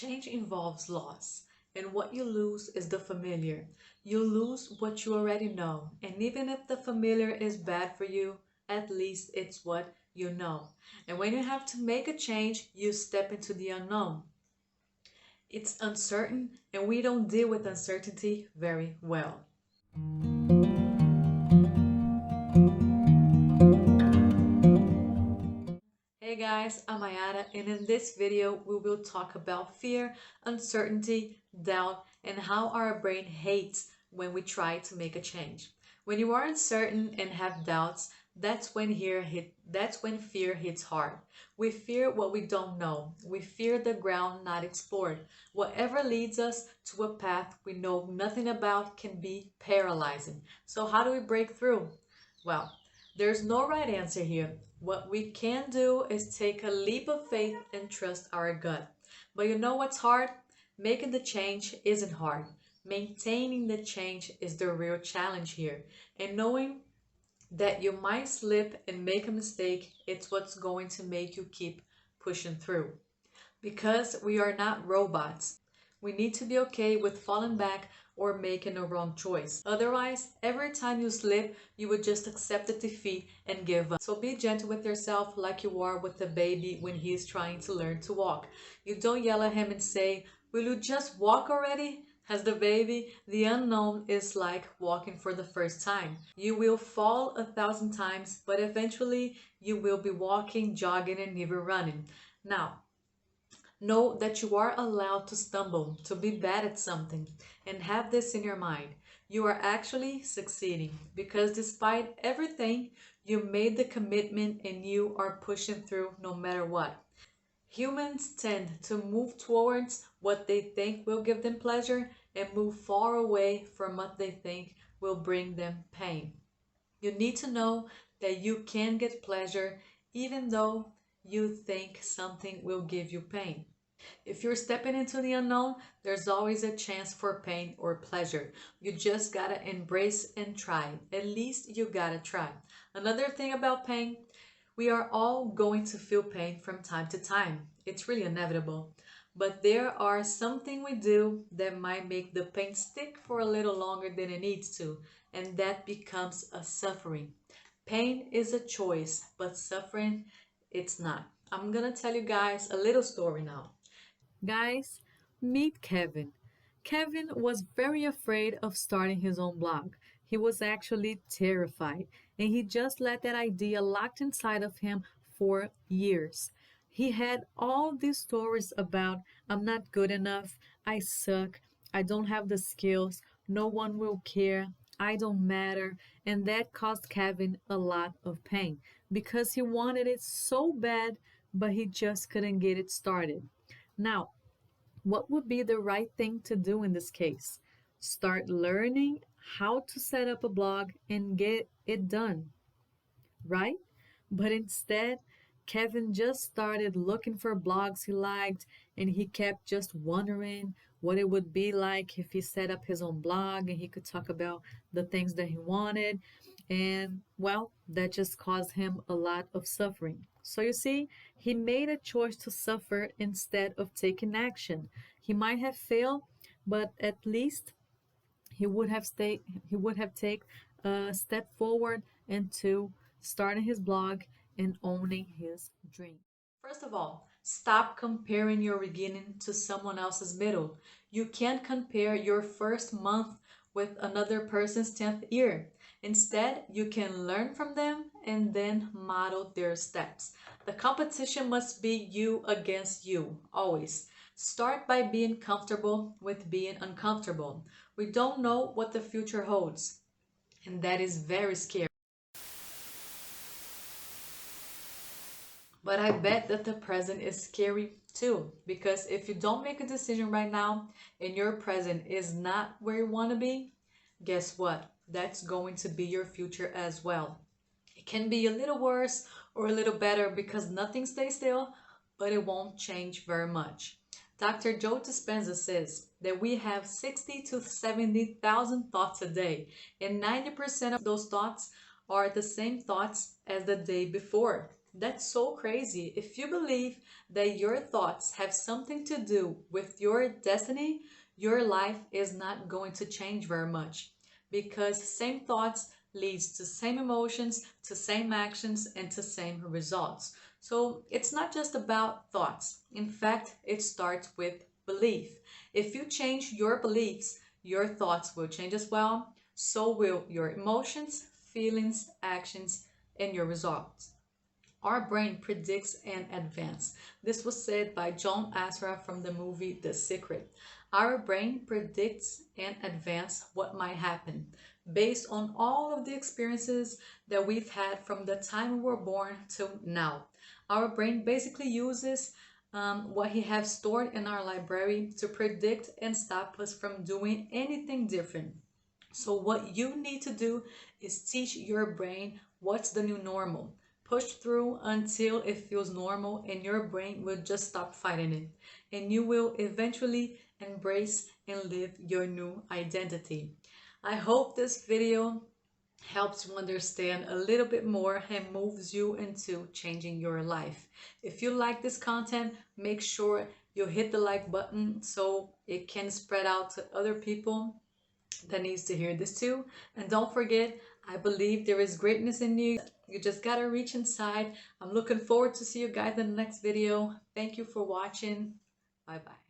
Change involves loss, and what you lose is the familiar. You lose what you already know, and even if the familiar is bad for you, at least it's what you know. And when you have to make a change, you step into the unknown. It's uncertain, and we don't deal with uncertainty very well. Hey guys, I'm Ayana, and in this video we will talk about fear, uncertainty, doubt, and how our brain hates when we try to make a change. When you are uncertain and have doubts, that's when fear hits hard. We fear what we don't know. We fear the ground not explored. Whatever leads us to a path we know nothing about can be paralyzing. So how do we break through? Well, there's no right answer here. What we can do is take a leap of faith and trust our gut. But you know what's hard? Making the change isn't hard. Maintaining the change is the real challenge here. And knowing that you might slip and make a mistake, it's what's going to make you keep pushing through. Because we are not robots, we need to be okay with falling back or making a wrong choice. Otherwise, every time you slip, you would just accept the defeat and give up. So be gentle with yourself like you are with a baby when he is trying to learn to walk. You don't yell at him and say, "Will you just walk already?" As the baby, the unknown is like walking for the first time. You will fall 1,000 times, but eventually you will be walking, jogging, and even running. Now, know that you are allowed to stumble, to be bad at something, and have this in your mind. You are actually succeeding because despite everything, you made the commitment and you are pushing through no matter what. Humans tend to move towards what they think will give them pleasure and move far away from what they think will bring them pain. You need to know that you can get pleasure even though you think something will give you pain. If you're stepping into the unknown, there's always a chance for pain or pleasure. You just gotta embrace and try. At least you gotta try. Another thing about pain, we are all going to feel pain from time to time. It's really inevitable. But there are something we do that might make the pain stick for a little longer than it needs to, and that becomes a suffering. Pain is a choice, but suffering, it's not. I'm gonna tell you guys a little story now. Guys, meet Kevin. Kevin was very afraid of starting his own blog. He was actually terrified, and he just let that idea locked inside of him for years. He had all these stories about "I'm not good enough, I suck, I don't have the skills, no one will care, I don't matter," and that caused Kevin a lot of pain because he wanted it so bad, but he just couldn't get it started. Now, what would be the right thing to do in this case? Start learning how to set up a blog and get it done, right? But instead, Kevin just started looking for blogs he liked and he kept just wondering what it would be like if he set up his own blog and he could talk about the things that he wanted. And well, that just caused him a lot of suffering. So you see, he made a choice to suffer instead of taking action. He might have failed, but at least he would have taken a step forward into starting his blog and owning his dream. First of all, stop comparing your beginning to someone else's middle. You can't compare your first month with another person's 10th year. Instead, you can learn from them and then model their steps. The competition must be you against you, always. Start by being comfortable with being uncomfortable. We don't know what the future holds, and that is very scary. But I bet that the present is scary too, because if you don't make a decision right now and your present is not where you want to be, guess what? That's going to be your future as well. It can be a little worse or a little better because nothing stays still, but it won't change very much. Dr. Joe Dispenza says that we have 60 to 70,000 thoughts a day, and 90% of those thoughts are the same thoughts as the day before. That's so crazy. If you believe that your thoughts have something to do with your destiny, your life is not going to change very much because same thoughts leads to same emotions, to same actions, and to same results. So it's not just about thoughts. In fact, it starts with belief. If you change your beliefs, your thoughts will change as well. So will your emotions, feelings, actions, and your results. Our brain predicts in advance. This was said by John Asra from the movie The Secret. Our brain predicts in advance what might happen based on all of the experiences that we've had from the time we were born till now. Our brain basically uses what he has stored in our library to predict and stop us from doing anything different. So what you need to do is teach your brain what's the new normal. Push through until it feels normal and your brain will just stop fighting it. And you will eventually embrace and live your new identity. I hope this video helps you understand a little bit more and moves you into changing your life. If you like this content, make sure you hit the like button so it can spread out to other people that needs to hear this too. And don't forget, I believe there is greatness in you. You just gotta reach inside. I'm looking forward to see you guys in the next video. Thank you for watching. Bye bye.